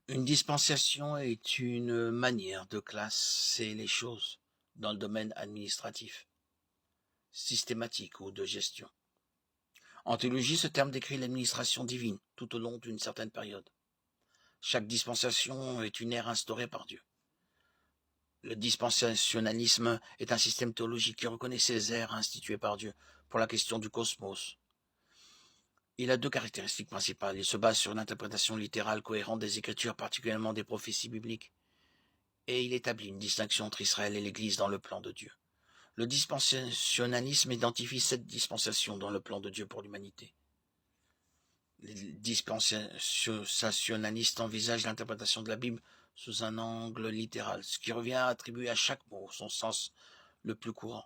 Une dispensation est une manière de classer les choses dans le domaine administratif, systématique ou de gestion. En théologie, ce terme décrit l'administration divine tout au long d'une certaine période. Chaque dispensation est une ère instaurée par Dieu. Le dispensationalisme est un système théologique qui reconnaît ces ères instituées par Dieu pour la question du cosmos. Il a deux caractéristiques principales. Il se base sur une interprétation littérale cohérente des Écritures, particulièrement des prophéties bibliques, et il établit une distinction entre Israël et l'Église dans le plan de Dieu. Le dispensationalisme identifie cette dispensation dans le plan de Dieu pour l'humanité. Les dispensationalistes envisagent l'interprétation de la Bible sous un angle littéral, ce qui revient à attribuer à chaque mot son sens le plus courant.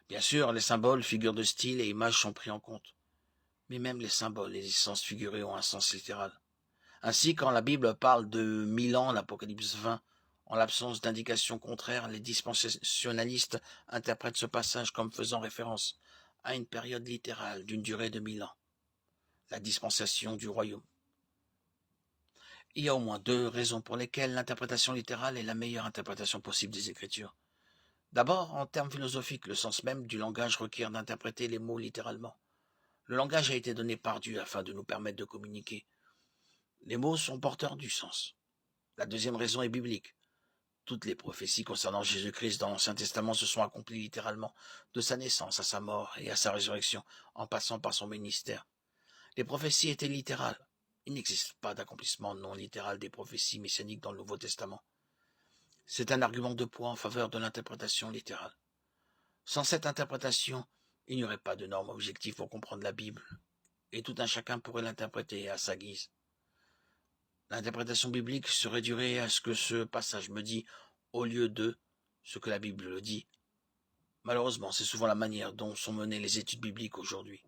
Bien sûr, les symboles, figures de style et images sont pris en compte, mais même les symboles et les essences figurées ont un sens littéral. Ainsi, quand la Bible parle de 1000 ans, l'Apocalypse 20, en l'absence d'indications contraires, les dispensationalistes interprètent ce passage comme faisant référence à une période littérale d'une durée de 1000 ans, la dispensation du royaume. Il y a au moins deux raisons pour lesquelles l'interprétation littérale est la meilleure interprétation possible des Écritures. D'abord, en termes philosophiques, le sens même du langage requiert d'interpréter les mots littéralement. Le langage a été donné par Dieu afin de nous permettre de communiquer. Les mots sont porteurs du sens. La deuxième raison est biblique. Toutes les prophéties concernant Jésus-Christ dans l'Ancien Testament se sont accomplies littéralement, de sa naissance à sa mort et à sa résurrection, en passant par son ministère. Les prophéties étaient littérales. Il n'existe pas d'accomplissement non littéral des prophéties messianiques dans le Nouveau Testament. C'est un argument de poids en faveur de l'interprétation littérale. Sans cette interprétation, il n'y aurait pas de normes objectives pour comprendre la Bible, et tout un chacun pourrait l'interpréter à sa guise. L'interprétation biblique se réduirait à ce que ce passage me dit, au lieu de ce que la Bible le dit. Malheureusement, c'est souvent la manière dont sont menées les études bibliques aujourd'hui.